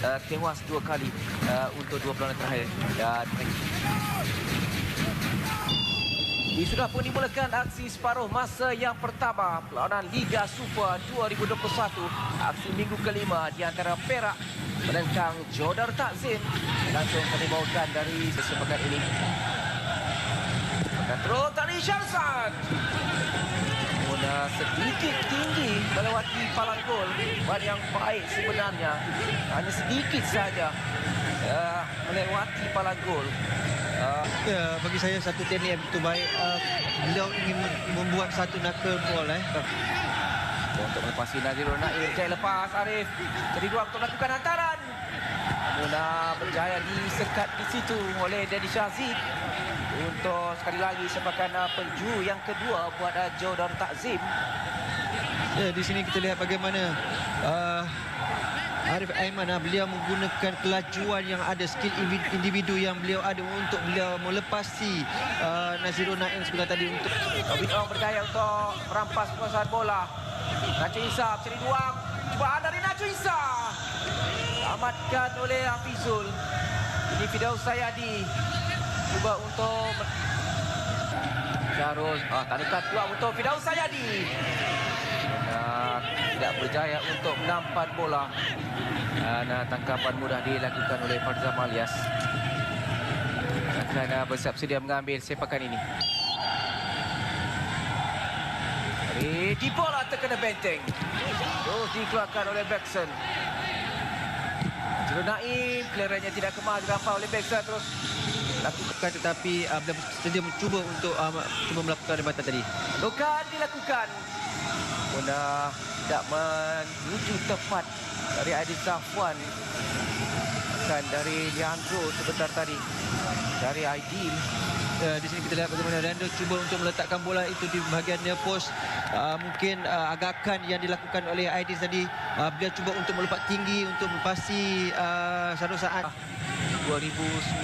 tewas 2 kali untuk 2 perlawanan terakhir. Dan sudah pun dimulakan aksi separuh masa yang pertama perlawanan Liga Super 2021. Aksi minggu kelima di antara Perak menentang Jodar Takzim. Langsung kami bawakan dari sepekan ini. Kontrol tadi Syamsan. Sedikit tinggi melewati palang gol. Buat yang baik sebenarnya. Hanya sedikit saja melewati palang gol. Ya, bagi saya satu teknik yang begitu baik. Beliau ingin membuat satu knuckle ball untuk melepasi Nazirul Naim. Jaya lepas Arif. Jadi ruang untuk melakukan hantaran. Namun berjaya disekat di situ oleh Dedi Syazid. Untuk sekali lagi sepakan penjuru yang kedua buat Jodar Takzim. Ya, di sini kita lihat bagaimana Arif Aiman, beliau menggunakan kelajuan yang ada, skill individu yang beliau ada untuk beliau melepasi Nazirul Naim sebentar tadi. Untuk Robin Ong berjaya untuk merampas penguasaan bola. Nacho Insah cari ruang. Cubaan dari Nacho Insah. Selamatkan oleh Hafizul. Ini Firdaus Sayadi. Cuba untuk Syarul. Tarikan peluang untuk Firdaus Sayadi. Tidak berjaya untuk menampan bola. Dan tangkapan mudah dilakukan oleh Farzam Alias. Akan bersiap sedia mengambil sepakan ini. Di bola terkena benteng. Terus dikeluarkan oleh Bekson. Nazirul Naim, clearannya tidak kemas, dirampas oleh Bekson. Terus lakukan, tetapi beliau sedia mencuba untuk cuba melakukan rebatan tadi. Bukan dilakukan. Bunda tidak menuju tepat dari Aidil Zafwan. Bukan dari Leandro sebentar tadi. Dari Aidil. Di sini kita lihat bagaimana Leandro cuba untuk meletakkan bola itu di bahagian near post. Mungkin agakan yang dilakukan oleh Aidil tadi. Beliau cuba untuk melompat tinggi untuk melepasi Syarul Saad. 2019.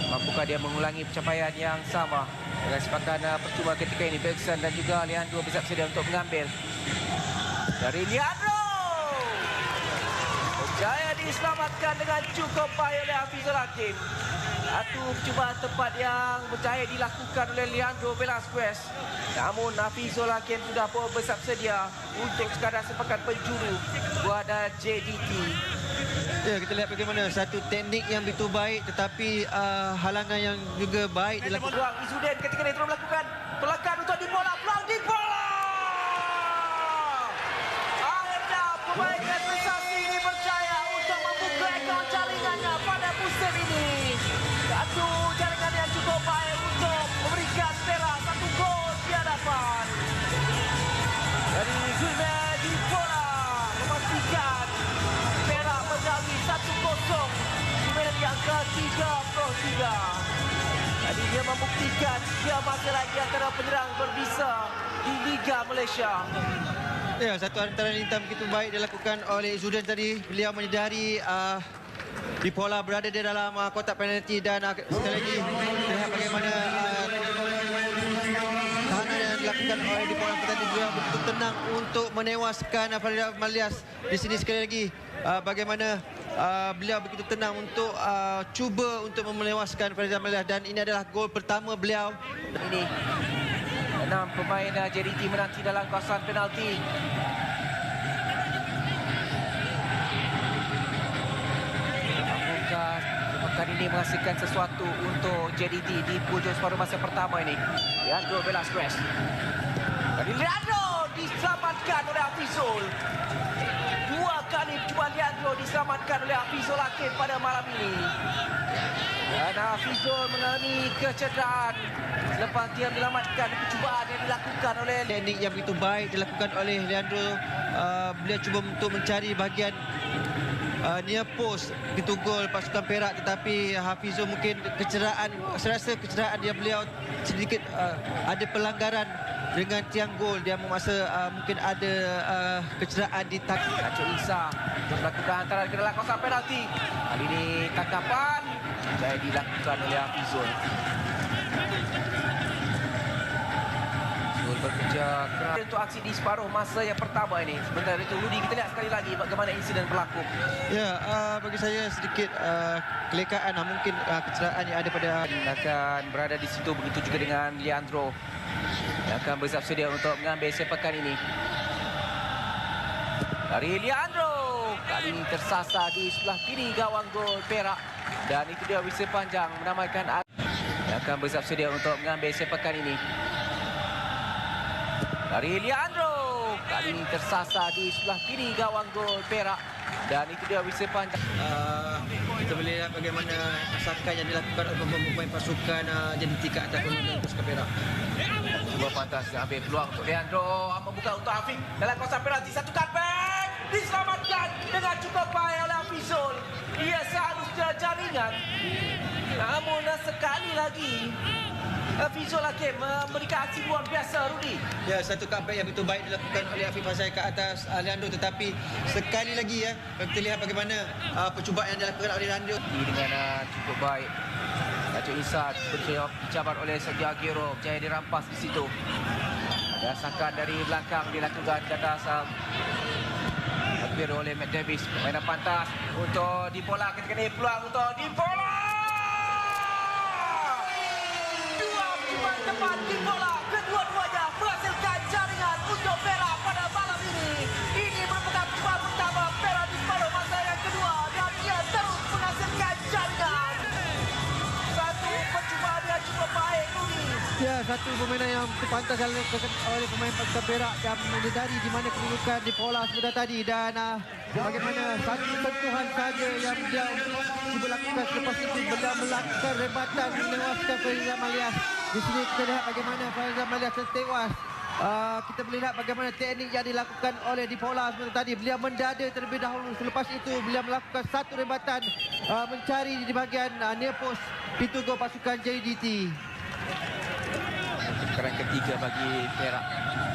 Mampukah dia mengulangi pencapaian yang sama dengan sepakan percuma ketika ini? Bergson dan juga Leandro bersiap sedia untuk mengambil. Dari Leandro, berjaya diselamatkan dengan cukup baik oleh Hafizul Hakim. Satu percubaan tepat yang berjaya dilakukan oleh Leandro Velasquez. Namun Hafizul Hakim sudah pun bersiap sedia untuk sekadar sepakan penjuru buat JDT. Ya, kita lihat bagaimana satu teknik yang begitu baik, tetapi halangan yang juga baik dilakukan. Ruang Izzuddin ketika ini terus melakukan tolakan untuk di bola, peluang di bola. Ada pemain sensasi ini berjaya untuk membuka akaun jaringannya pada musim ini. Satu jaringan yang cukup baik untuk memberikan Perak satu gol di hadapan. Dari Zulman di bola memastikan Perak menjawi 1-0 di menit yang ke-33. Tadi dia membuktikan dia masih lagi antara penyerang berbisa di Liga Malaysia. Ya, satu hantaran hitam begitu baik dilakukan oleh Izzuddin tadi. Beliau menyedari Dipola berada di dalam kotak penalti dan sekali lagi lihat bagaimana tahanan yang dilakukan oleh Dipola tadi juga begitu tenang untuk menewaskan Faridal Malias. Di sini sekali lagi bagaimana beliau begitu tenang untuk cuba untuk menewaskan Faridal Malias, dan ini adalah gol pertama beliau. Ini 6 pemain JDT menanti dalam kawasan penalti. Apakah pekan ini menghasilkan sesuatu untuk JDT di hujung separuh masa pertama ini? Leandro Velasquez. Dari Leandro diselamatkan oleh Hafizul. 2 kali percubaan Leandro diselamatkan oleh Hafizul Hakim pada malam ini. Dan Hafizul mengalami kecederaan selepas dia menyelamatkan percubaan yang dilakukan oleh Teknik yang begitu baik dilakukan oleh Leandro. Beliau cuba untuk mencari bahagian near post begitu gol pasukan Perak, tetapi Hafizul mungkin kecederaan, saya rasa kecederaan dia beliau sedikit ada pelanggaran dengan tiang gol. Dia memaksa mungkin ada kecederaan di tak. Nacho Insah untuk melakukan hantaran ke dalam kawasan penalti. Kali ini tangkapan jaya dilakukan oleh Hafizul. bekerja keras untuk aksi di separuh masa yang pertama ini. Sebentar itu Rudi, kita lihat sekali lagi bagaimana insiden berlaku. Ya, bagi saya sedikit kelekaan, mungkin kecederaan yang ada pada Akan berada di situ, begitu juga dengan Leandro yang akan bersiap sedia untuk mengambil sepakan ini. Dari Leandro, kali ini tersasar di sebelah kiri gawang gol Perak, dan itu dia whistle panjang menamakan yang akan bersiap sedia untuk mengambil sepakan ini. Dari Leandro, kali ini tersasar di sebelah kiri gawang gol Perak, dan itu dia whistle panjang. Kita boleh lihat bagaimana asakan yang dilakukan oleh pemain pasukan JDT ke atas pemain pasukan Perak. Cuba pantas ambil peluang untuk Leandro, membuka untuk Afiq dalam kawasan penalti. Satu cutback diselamatkan dengan cukup baik oleh Hafizul. Ia seharusnya jaringan, namun sekali lagi Hafizul Hakim memberikan aksi luar biasa, Rudi. Ya, satu cutback yang betul baik dilakukan oleh Afiq Fazai ke atas Leandro, tetapi sekali lagi kita lihat bagaimana percubaan yang dilakukan oleh Leandro Dengan cukup baik. Nacho Isa dicabar oleh Sergio Aguero, berjaya dirampas di situ. Ada asakan dari belakang dilakukan ke atas Aguero oleh Matt Davis. Permainan pantas untuk Dipola, ketika ini peluang untuk Dipola. Dua percubaan tepat Dipola, kedua-duanya menghasilkan jaringan untuk Perak pada malam ini. Ini merupakan percubaan pertama Perak di separuh masa yang kedua, dan ia terus menghasilkan jaringan. Satu percubaan yang cukup baik, Rudi. Ya, satu permainan yang pantas dilakukan oleh pemain pasukan Perak yang menyedari di mana kedudukan di pola sebentar tadi, dan bagaimana satu sentuhan saja yang dia cuba lakukan, selepas itu benda melakukan rebatan menewaskan Faizal Malias. Di sini kita lihat bagaimana Faizal Malias tewas. Kita melihat bagaimana teknik yang dilakukan oleh Dipola sebentar tadi. Beliau mendada terlebih dahulu, selepas itu beliau melakukan satu rebatan mencari di bahagian near post pintu gol pasukan JDT. Keran ketiga bagi Perak.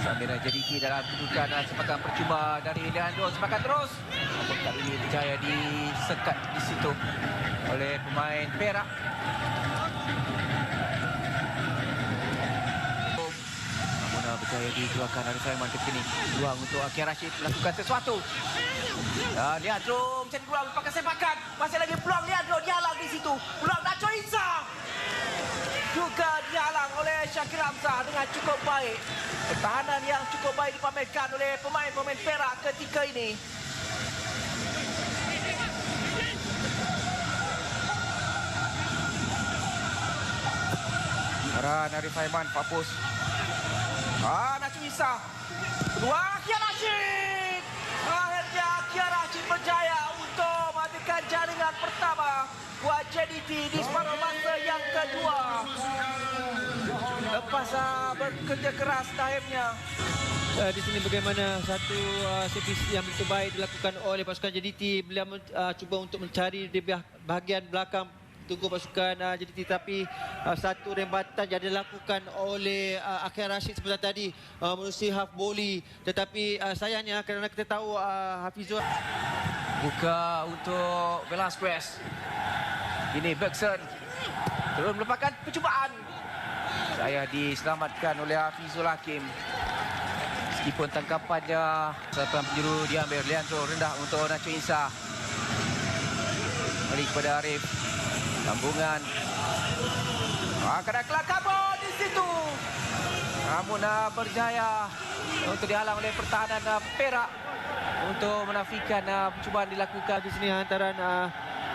Sambil JDT dalam kedudukan sepakan percuma dari Leandro, sepakan terus. Namun kali ini berjaya disekat di situ oleh pemain Perak. Namun berjaya dikeluarkan dari Saiman ketika ini. Peluang untuk Akhir Rashid melakukan sesuatu. Dan Leandro mencari peluang merupakan sepakan. Masih lagi peluang Leandro, dihalang di situ. Peluang Nacho Isa juga dihalang oleh Syakir Hamzah dengan cukup baik. Pertahanan yang cukup baik dipamerkan oleh pemain-pemain Perak ketika ini. Aran Arif Aiman, Papus. Nacho Isa. Kedua, Akhir Rashid. Akhirnya Akhir Rashid berjaya untuk menghabiskan jaringan pertama buat JDT di separuh masa yang kedua. Lepas bekerja keras akhirnya. Di sini bagaimana satu servis yang begitu baik dilakukan oleh pasukan JDT. Beliau cuba untuk mencari di bahagian belakang tunggu pasukan JDT, tapi satu rembatan yang dilakukan oleh Akhir Rashid sebentar tadi menerusi half volley, tetapi sayangnya kerana kita tahu Hafizul Buka untuk Velasquez. Ini Bergson terus melepaskan percubaan. Saya diselamatkan oleh Hafizul Hakim. Meskipun tangkapannya sepakan penjuru diambil Leandro, rendah untuk Nacho Isa. Balik kepada Arif. Sambungan. Kena kelak kabur di situ. Namun berjaya untuk dihalang oleh pertahanan Perak untuk menafikan percubaan dilakukan. di sini hantaran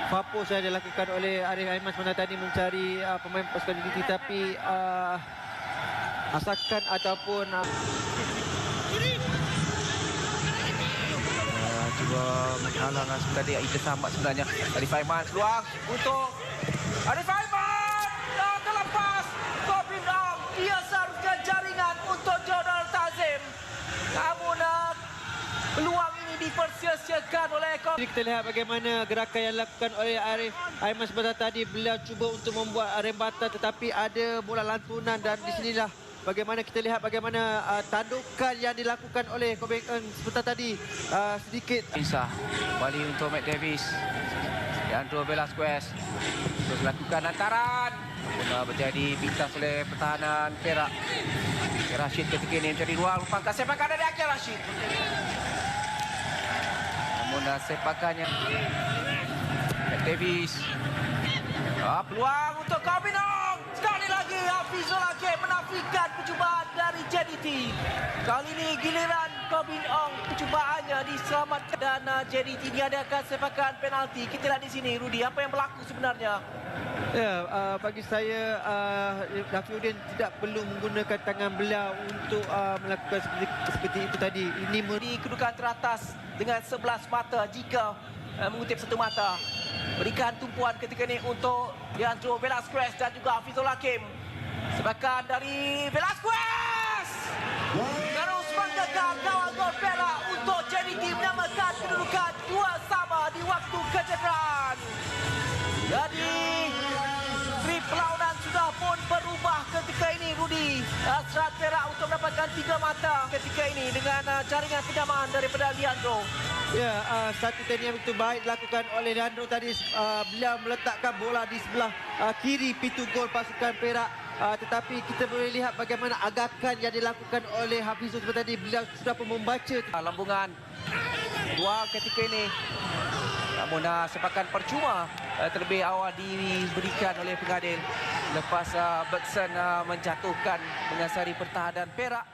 Fapus yang dilakukan oleh Arif Aiman sebentar tadi mencari pemain pasukan JDT, tapi asakan ataupun cuba menghalang sebentar dia. Itu sama sebenarnya. Arif Aiman peluang untuk Arif Aiman. Terlepas. Tobin Ong. Dia seharusnya jaringan untuk Jordan Tazim. Namun peluang ini dipersia-siakan oleh Jadi kita lihat bagaimana gerakan yang dilakukan oleh Arif Aiman sebentar tadi. Beliau cuba untuk membuat rembatan, tetapi ada bola lantunan, dan di sinilah bagaimana kita lihat bagaimana tandukan yang dilakukan oleh Kobeng Eng sebentar tadi. Sedikit Isa kembali untuk Matt Davis. Leandro Velasquez terus lakukan hantaran. Bola berjadi pintas oleh pertahanan Perak. Rashid ketika ini mencari ruang pangkas sepakan dari Akil Rashid. Namun sepakannya Davis. Peluang untuk Kabinong. Sekali lagi Hafizul Hakim menafikan percubaan dari JDT. Kali ini giliran Kobin Ong percubaannya diselamatkan dan JDT diadakan sepakan penalti. Kita lihat di sini Rudi, apa yang berlaku sebenarnya? Ya, bagi saya Rafiuddin tidak perlu menggunakan tangan belah untuk melakukan seperti itu tadi. Ini Di kedudukan teratas dengan 11 mata jika mengutip satu mata. Berikan tumpuan ketika ini untuk Leandro Velasquez dan juga Hafizul Hakim. Sepakan dari Velasquez. Terus mendekat kawal gol perak untuk JDT menyamakan kedudukan 2-2 di waktu kecederaan. Jadi grip perlawanan sudah pun berubah ketika ini Rudi. Serat Perak untuk mendapatkan 3 mata ketika ini dengan jaringan penyamaan daripada Leandro. Ya, satu teknik yang begitu baik dilakukan oleh Leandro tadi. Beliau meletakkan bola di sebelah kiri pintu gol pasukan Perak. Tetapi kita boleh lihat bagaimana agakan yang dilakukan oleh Hafizul seperti tadi. Beliau sudah pun membaca Lambungan dua ketika ini. Namun sepakan percuma terlebih awal diberikan oleh pengadil. Lepas Bergson menjatuhkan mengasari pertahanan Perak.